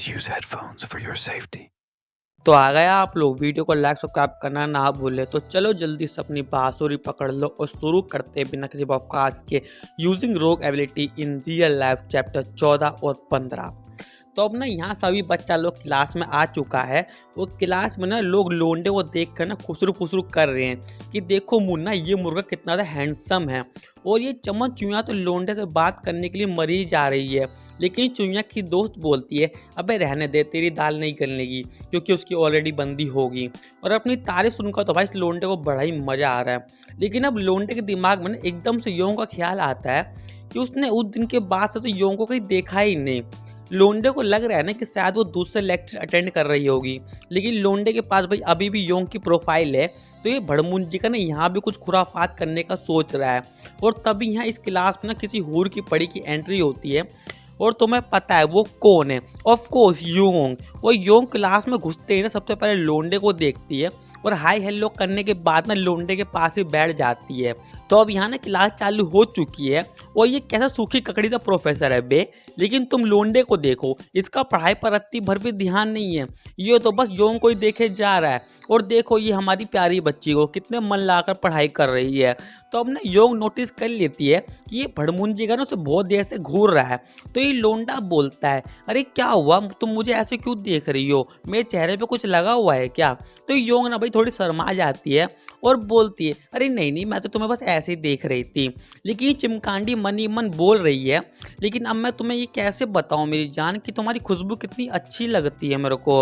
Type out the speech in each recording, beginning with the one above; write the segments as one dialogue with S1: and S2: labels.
S1: Please use headphones for your safety.
S2: तो आ गया आप लोग। वीडियो को लाइक सब्सक्राइब करना ना भूले। तो चलो जल्दी से अपनी बांसुरी पकड़ लो और शुरू करते हैं बिना किसी बकवास के यूजिंग रोग ability in real life chapter 14 और 15। तो अब ना यहाँ सभी बच्चा लोग क्लास में आ चुका है। वो क्लास में ना लोग लोंडे को देख कर ना खुसरू फुसरू कर रहे हैं कि देखो मुन्ना, ये मुर्गा कितना ज़्यादा हैंडसम है। और ये चमन चुईया तो लोंडे से बात करने के लिए मरी जा रही है, लेकिन चुईया की दोस्त बोलती है अबे रहने दे, तेरी दाल नहीं गलनेगी क्योंकि उसकी ऑलरेडी बंदी होगी। और अपनी तारीफ सुनकर तो भाई इस लोंडे को बड़ा ही मज़ा आ रहा है। लेकिन अब लोंडे के दिमाग में ना एकदम से यों का ख्याल आता है कि उसने उस दिन के बाद से तो यों को कहीं देखा ही नहीं। लोंडे को लग रहा है ना कि शायद वो दूसरे लेक्चर अटेंड कर रही होगी, लेकिन लोंडे के पास भाई अभी भी योंग की प्रोफाइल है। तो ये भड़मुंजी का ना यहाँ भी कुछ खुराफात करने का सोच रहा है। और तभी यहाँ इस क्लास में ना किसी हूर की पड़ी की एंट्री होती है। और तुम्हें पता है वो कौन है? Of course Yong. वो योंग क्लास में घुसते ही ना सबसे पहले लोंडे को देखती है और हाई हेलो करने के बाद ना लोंडे के पास ही बैठ जाती है। तो अब यहाँ ना क्लास चालू हो चुकी है और ये कैसा सूखी ककड़ी का प्रोफेसर है बे। लेकिन तुम लोंडे को देखो, इसका पढ़ाई पर रत्ती भर भी ध्यान नहीं है। ये तो बस योंग को ही देखे जा रहा है। और देखो ये हमारी प्यारी बच्ची को कितने मन लगाकर पढ़ाई कर रही है। तो अब ना योंग नोटिस कर लेती है कि ये भड़मुंजी का ना उसे बहुत देर से घूर रहा है। तो ये लोंडा बोलता है अरे क्या हुआ, तुम मुझे ऐसे क्यों देख रही हो, मेरे चेहरे पे कुछ लगा हुआ है क्या? तो योंग ना भाई थोड़ी शर्मा जाती है और बोलती है अरे नहीं नहीं, मैं तो तुम्हें बस ऐसे ही देख रही थी। लेकिन चिमकांडी मन ही मन बोल रही है लेकिन अब मैं तुम्हें ये कैसे बताऊं मेरी जान कि तुम्हारी खुशबू कितनी अच्छी लगती है मेरे को।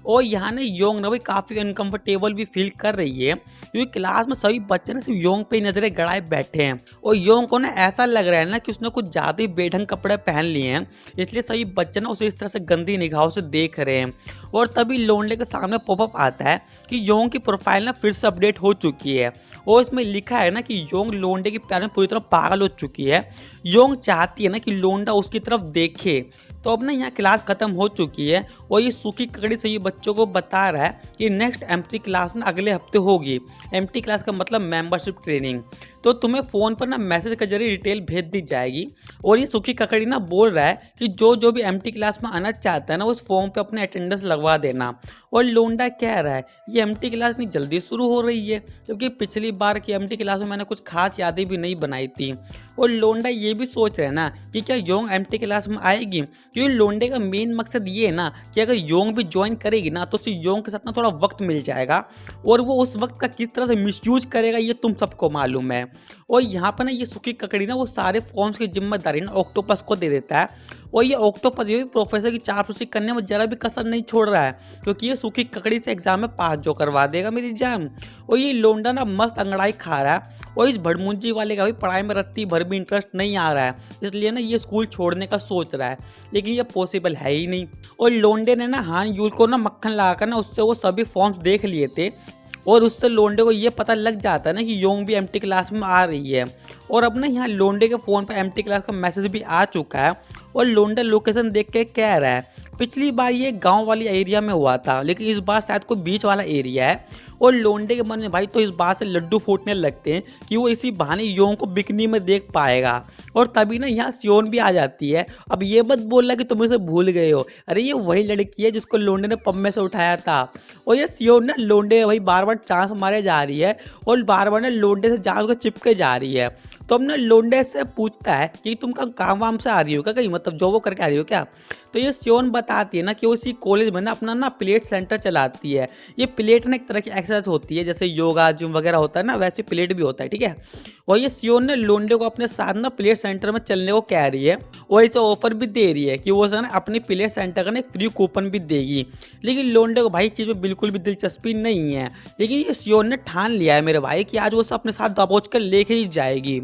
S2: और यहाँ ना योंग ना भाई काफ़ी अनकंफर्टेबल भी फील कर रही है क्योंकि क्लास में सभी बच्चे ना सिर्फ योंग पे नजरें गड़ाए बैठे हैं। और योंग को ना ऐसा लग रहा है ना कि उसने कुछ ज़्यादा ही बेढंग कपड़े पहन लिए हैं, इसलिए सभी बच्चे ना उसे इस तरह से गंदी निगाहों से देख रहे हैं। और तभी लोंडे के सामने पॉपअप आता है कि योंग की प्रोफाइल ना फिर से अपडेट हो चुकी है और इसमें लिखा है ना कि योंग लोंडे के प्यार में पूरी तरह पागल हो चुकी है। योंग चाहती है ना कि लोंडा उसकी तरफ देखे। तो अब ना यहाँ क्लास खत्म हो चुकी है और ये सूखी ककड़ी से ये बच्चों को बता रहा है कि नेक्स्ट एमटी क्लास ना अगले हफ्ते होगी। एमटी क्लास का मतलब मेंबरशिप ट्रेनिंग। तो तुम्हें फ़ोन पर ना मैसेज के जरिए डिटेल भेज दी जाएगी। और ये सूखी ककड़ी ना बोल रहा है कि जो भी एमटी क्लास में आना चाहता है ना उस फॉर्म पे अपने अटेंडेंस लगवा देना। और लोंडा कह रहा है ये एमटी क्लास इतनी जल्दी शुरू हो रही है क्योंकि पिछली बार की एमटी क्लास में मैंने कुछ खास यादें भी नहीं बनाई थी। और लोंडा ये भी सोच रहा है ना कि क्या योंग एमटी क्लास में आएगी, क्योंकि लोंडे का मेन मकसद ये है ना कि अगर योंग भी ज्वाइन करेगी ना तो उसे योंग के साथ ना थोड़ा वक्त मिल जाएगा और वो उस वक्त का किस तरह से मिसयूज करेगा ये तुम सबको मालूम है। और यहाँ पर ना ये सूखी ककड़ी ना वो सारे फॉर्म्स की जिम्मेदारी ना ऑक्टोपस को दे देता है। और ये ऑक्टोपस ये भी प्रोफेसर की चापलूसी करने में जरा भी कसर नहीं छोड़ रहा है क्योंकि ये सूखी ककड़ी से एग्जाम में पास जो करवा देगा मेरी जान। और ये लोंडा ना मस्त अंगड़ाई खा रहा है और इस भड़मुंजी वाले का भी पढ़ाई में रत्ती भर भी इंटरेस्ट नहीं आ रहा है, इसलिए ना ये स्कूल छोड़ने का सोच रहा है। लेकिन ये पॉसिबल है ही नहीं। और लोंडे ने ना हान यूल को ना मक्खन लगाकर ना उससे वो सभी फॉर्म्स देख लिए थे और उससे लोंडे को ये पता लग जाता है ना कि योंग भी एमटी क्लास में आ रही है। और अब ना यहाँ लोंडे के फ़ोन पर एमटी क्लास का मैसेज भी आ चुका है और लोंडा लोकेशन देख के कह रहा है पिछली बार ये गांव वाली एरिया में हुआ था लेकिन इस बार शायद कोई बीच वाला एरिया है। और लोंडे के मन में भाई तो इस बात से लड्डू फूटने लगते हैं कि वो इसी बहाने योंग को बिकनी में देख पाएगा। और तभी ना यहाँ सियोन भी आ जाती है। अब ये मत बोलना कि तुम इसे भूल गए हो, अरे ये वही लड़की है जिसको लोंडे ने पब में से उठाया था। और ये सियोन ना लोंडे भाई बार बार चांस मारे जा रही है और बार बार ना लोंडे से जान को चिपके जा रही है। तो अब ना लोंडे से पूछता है कि तुम काम वाम से आ रही हो क्या, कहीं मतलब जॉब वो करके आ रही हो क्या? तो ये सियोन बताती है ना कि वो इसी कॉलेज में ना अपना ना प्लेट सेंटर चलाती है। ये प्लेट ना एक तरह की एक्सरसाइज होती है, जैसे योगा जिम वगैरह होता है ना वैसे प्लेट भी होता है, ठीक है। और ये सियोन ने लोंडे को अपने साथ ना प्लेट सेंटर में चलने को कह रही है और इसे ऑफर भी दे रही है कि वो ना अपने प्लेट सेंटर का ना एक फ्री कूपन भी देगी। लेकिन लोंडे को भाई चीज़ में बिल्कुल भी दिलचस्पी नहीं है। लेकिन ये सियोन ने ठान लिया है मेरे भाई कि आज वो अपने साथ दबोच कर लेके ही जाएगी।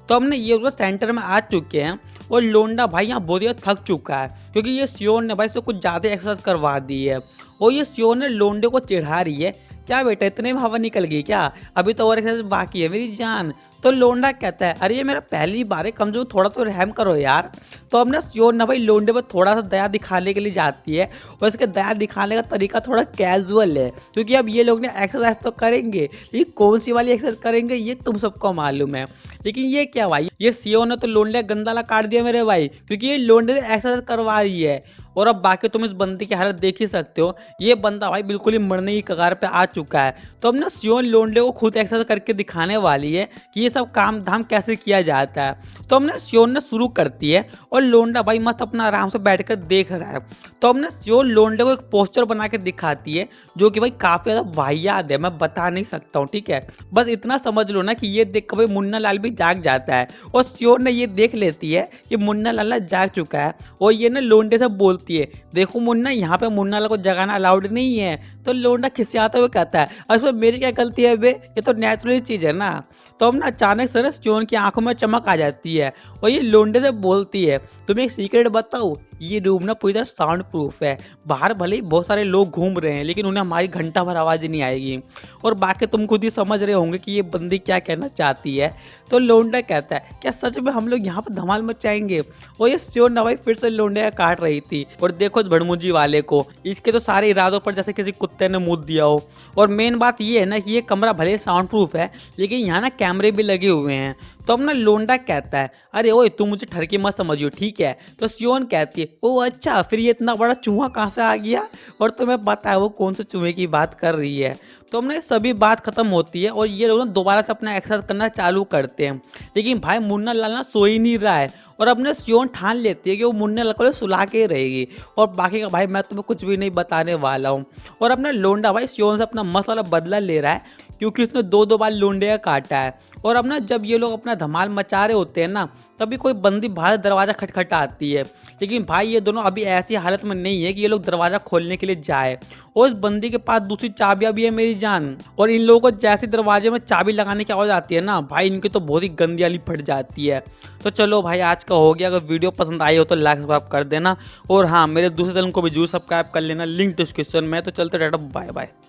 S2: तो हमने ये लोग सेंटर में आ चुके हैं और लोंडा भाई यहाँ बहुत ज़्यादा थक चुका है क्योंकि ये सियोन ने भाई से कुछ ज़्यादा एक्सरसाइज करवा दी है। और ये सियोन ने लोंडे को चिढ़ा रही है क्या बेटा इतने में हवा निकल गई क्या, अभी तो और एक्सरसाइज बाकी है मेरी जान। तो लोंडा कहता है अरे ये मेरा पहली बार है, कमजोर थोड़ा तो रहम करो यार। तो अब ना सियोन ना भाई लोंडे पर थोड़ा सा दया दिखाने के लिए जाती है और इसके दया दिखाने का तरीका थोड़ा कैजुअल है क्योंकि अब ये लोग ने एक्सरसाइज तो करेंगे लेकिन कौन सी वाली एक्सरसाइज करेंगे ये तुम सबको मालूम है। लेकिन ये क्या भाई, ये सियोन ने तो लोंडे गंदाला काट दिया मेरे भाई क्योंकि ये लोंडे से एक्सरसाइज करवा रही है और अब बाकी तुम इस बंदे की हालत देख ही सकते हो, ये बंदा भाई बिल्कुल ही मरने की कगार पे आ चुका है। तो अब ना सियोन लोंडे को खुद एक्सरसाइज करके दिखाने वाली है कि ये सब काम धाम कैसे किया जाता है। तो अब ना सियोन ने शुरू करती है और लोंडा भाई मस्त अपना आराम से बैठकर देख रहा है। तो अब ना सियोन लोंडे को एक पोस्टर बना के दिखाती है जो कि भाई काफी ज्यादा वाहियात है, मैं बता नहीं सकता हूँ, ठीक है। बस इतना समझ लो ना कि ये देख कर भाई मुन्ना लाल भी जाग जाता है और सियोन ने ये देख लेती है कि मुन्ना लाल जाग चुका है और ये ना लोंडे से बोलती है, देखो मुन्ना, यहाँ पे मुन्ना लाल को जगाना अलाउड नहीं है। तो लोंडा खिसियाते हुए कहता है, और इसमें मेरी क्या गलती है बे, ये तो नेचुरल चीज है ना। तो अब ना अचानक से ना सियोन की आंखों में चमक आ जाती है और ये लोंडे से बोलती है, तुम्हें एक सीक्रेट बताऊं, ये रूम ना पूरी तरह साउंड प्रूफ है, बाहर भले ही बहुत सारे लोग घूम रहे हैं लेकिन उन्हें हमारी घंटा भर आवाज़ नहीं आएगी। और बाकी तुम खुद ही समझ रहे होंगे कि ये बंदी क्या कहना चाहती है। तो लोंडा कहता है, क्या सच में हम लोग यहाँ पर धमाल मचाएंगे। और ये सियोन ना भाई फिर से लोंडे का काट रही थी और देखो इस भड़मुजी वाले को, इसके तो सारे इरादों पर जैसे किसी कुत्ते ने मुँह दिया हो। और मेन बात ये है ना कि ये कमरा भले साउंड प्रूफ है लेकिन यहाँ ना कैमरे भी लगे हुए हैं। तो अब ना लोंडा कहता है, अरे ओए तुम मुझे ठरकी मत समझियो, ठीक है। तो सियोन कहती है, ओ अच्छा, फिर ये इतना बड़ा चूहा कहाँ से आ गया और तुम्हें पता है वो कौन से चूहे की बात कर रही है। तो हमने सभी बात खत्म होती है और ये लोग ना दोबारा से अपना एक्सरसाइज करना चालू करते हैं। लेकिन भाई मुन्ना लाल ना सो ही नहीं रहा है और अब ना सियोन ठान लेती है कि वो मुन्ना लाल को सुला के ही रहेगी और बाकी का भाई मैं तुम्हें कुछ भी नहीं बताने वाला हूँ। और अपना लोंडा भाई सियोन से अपना मस्त वाला बदला ले रहा है क्योंकि उसने दो बार लोंडे का काटा है। और अब ना जब ये लोग अपना धमाल मचा रहे होते हैं ना, तभी कोई बंदी बाहर दरवाज़ा खटखटाती है। लेकिन भाई ये दोनों अभी ऐसी हालत में नहीं है कि ये लोग दरवाज़ा खोलने के लिए जाए और इस बंदी के पास दूसरी चाबियां भी है मेरी जान। और इन लोगों को जैसे दरवाजे में चाबी लगाने की आवाज़ आती है ना भाई, इनकी तो बहुत ही गंदी वाली फट जाती है। तो चलो भाई आज का हो गया, अगर वीडियो पसंद आई हो तो लाइक सब्सक्राइब कर देना और हाँ मेरे दूसरे चैनल को भी जरूर सब्सक्राइब कर लेना, लिंक डिस्क्रिप्शन में। तो चलते टाटा बाय बाय।